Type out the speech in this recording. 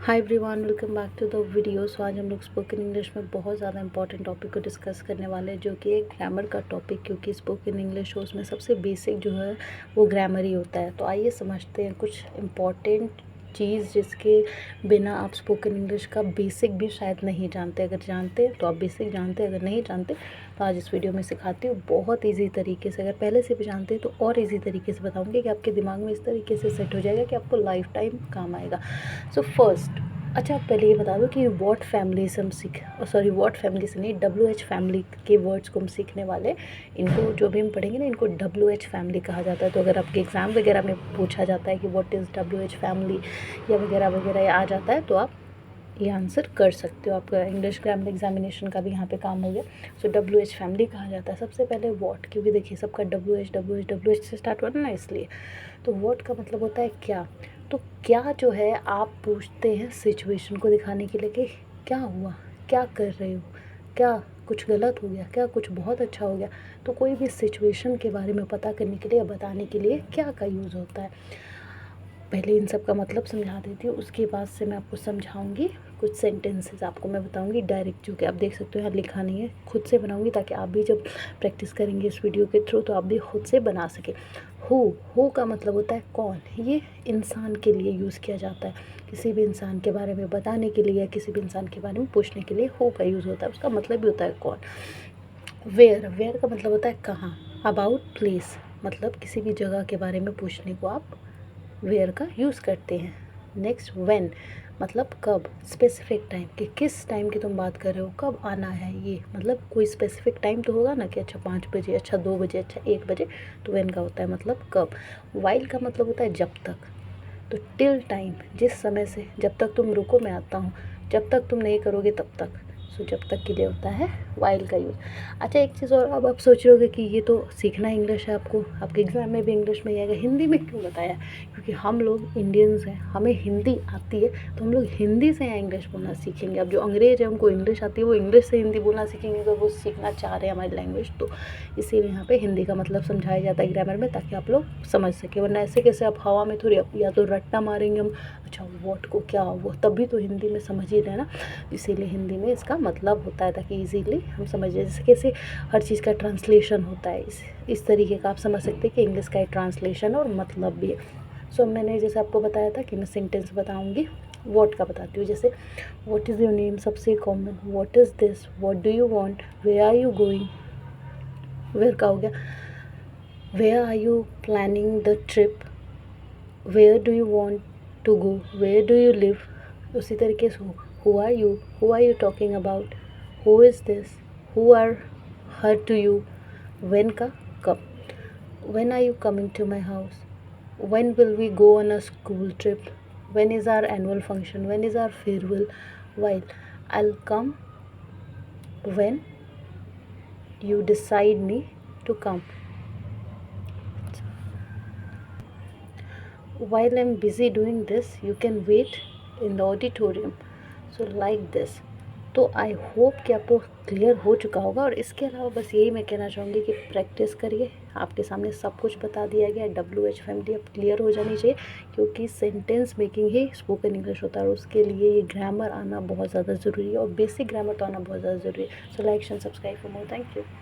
Hi everyone, welcome back to the video. So आज हम लोग स्पोकन इंग्लिश में बहुत ज़्यादा इंपॉर्टेंट टॉपिक को डिस्कस करने वाले हैं, जो कि एक ग्रामर का टॉपिक, क्योंकि स्पोकन इंग्लिश हो उसमें सबसे बेसिक जो है वो ग्रामर ही होता है। तो आइए समझते हैं कुछ इम्पॉर्टेंट चीज़ जिसके बिना आप स्पोकन इंग्लिश का बेसिक भी शायद नहीं जानते। अगर जानते हैं तो आप बेसिक जानते हैं, अगर नहीं जानते तो आज इस वीडियो में सिखाती हूँ बहुत ईजी तरीके से। अगर पहले से भी जानते हैं तो और ईजी तरीके से बताऊँगी कि आपके दिमाग में इस तरीके से सेट हो जाएगा कि आपको लाइफ टाइम काम आएगा। सो फर्स्ट, अच्छा आप पहले ये बता दो कि वॉट फैमिली से हम वॉट फैमिली से नहीं, WH फैमिली के वर्ड्स को हम सीखने वाले। इनको जो भी हम पढ़ेंगे ना, इनको WH फैमिली कहा जाता है। तो अगर आपके एग्ज़ाम वगैरह में पूछा जाता है कि व्हाट इज़ WH फैमिली या वगैरह वगैरह आ जाता है, तो आप ये आंसर कर सकते हो। आपका इंग्लिश ग्रामर एग्जामिनेशन का भी यहाँ पे काम हो गया। सो WH फैमिली कहा जाता है। सबसे पहले वॉट, क्योंकि देखिए सबका WH से स्टार्ट हुआ ना, इसलिए। तो वॉट का मतलब होता है क्या। तो क्या जो है आप पूछते हैं सिचुएशन को दिखाने के लिए कि क्या हुआ, क्या कर रहे हो, क्या कुछ गलत हो गया, क्या कुछ बहुत अच्छा हो गया। तो कोई भी सिचुएशन के बारे में पता करने के लिए या बताने के लिए क्या का यूज़ होता है। पहले इन सब का मतलब समझा देती हूँ, उसके बाद से मैं आपको समझाऊंगी। कुछ सेंटेंसेस आपको मैं बताऊंगी डायरेक्ट, जो कि आप देख सकते हो यहाँ लिखा नहीं है, खुद से बनाऊंगी, ताकि आप भी जब प्रैक्टिस करेंगे इस वीडियो के थ्रू तो आप भी खुद से बना सकें। हो का मतलब होता है कौन। ये इंसान के लिए यूज़ किया जाता है, किसी भी इंसान के बारे में बताने के लिए या किसी भी इंसान के बारे में पूछने के लिए हो का यूज़ होता है। उसका मतलब भी होता है कौन। वेयर का मतलब होता है कहाँ। अबाउट प्लेस, मतलब किसी भी जगह के बारे में पूछने को आप वेयर का यूज़ करते हैं। नेक्स्ट व्हेन, मतलब कब। स्पेसिफिक टाइम, कि किस टाइम की तुम बात कर रहे हो, कब आना है ये, मतलब कोई स्पेसिफिक टाइम तो होगा ना कि अच्छा 5 बजे, अच्छा 2 बजे, अच्छा 1 बजे। तो व्हेन का होता है मतलब कब। वाइल का मतलब होता है जब तक। तो टिल टाइम, जिस समय से, जब तक तुम रुको मैं आता हूँ, जब तक तुम नहीं करोगे तब तक। सो जब तक के लिए होता है वाइल का यूज़। अच्छा एक चीज़ और, अब आप सोच रहे होगे कि ये तो सीखना इंग्लिश है, आपको आपके एग्ज़ाम में भी इंग्लिश में ही आएगा, हिंदी में क्यों बताया। क्योंकि हम लोग इंडियंस हैं, हमें हिंदी आती है, तो हम लोग हिंदी से यहाँ इंग्लिश बोलना सीखेंगे। अब जो अंग्रेज है उनको इंग्लिश आती है, वो इंग्लिश से हिंदी बोलना सीखेंगे अगर वो सीखना चाह रहे हैं हमारी लैंग्वेज। तो इसीलिए यहाँ पे हिंदी का मतलब समझाया जाता है ग्रामर में, ताकि आप लोग समझ सकें। वरना ऐसे कैसे आप हवा में थोड़ी या तो रट्टा मारेंगे हम, अच्छा वॉट को क्या वो, तभी तो हिंदी में समझ ही रहे ना। इसीलिए हिंदी में इसका मतलब होता है, ताकि इजीली हम समझ जाए। जैसे कैसे हर चीज़ का ट्रांसलेशन होता है, इस तरीके का आप समझ सकते हैं कि इंग्लिश का एक ट्रांसलेशन और मतलब भी है। सो मैंने जैसे आपको बताया था कि मैं सेंटेंस बताऊंगी, वॉट का बताती हूँ। जैसे व्हाट इज़ योर नेम, सबसे common. What is this, what do you want, where are you going. Where का हो गया, where are you planning the trip, where do you want to go, where do you live. उसी तरीके से who are you talking about, who is this, who are her to you. When का कब। When are you coming to my house, when will we go on a school trip, when is our annual function, when is our farewell. While I'll come when you decide me to come, while I'm busy doing this you can wait in the auditorium. So like this. तो I hope कि आपको clear हो चुका होगा। और इसके अलावा बस यही मैं कहना चाहूँगी कि प्रैक्टिस करिए। आपके सामने सब कुछ बता दिया गया है। WH फैमिली अब क्लियर हो जानी चाहिए, क्योंकि सेंटेंस मेकिंग ही स्पोकन इंग्लिश होता है, और उसके लिए ये ग्रामर आना बहुत ज़्यादा ज़रूरी है, और बेसिक ग्रामर तो आना बहुत ज़्यादा ज़रूरी है। So like and subscribe for more. Thank you.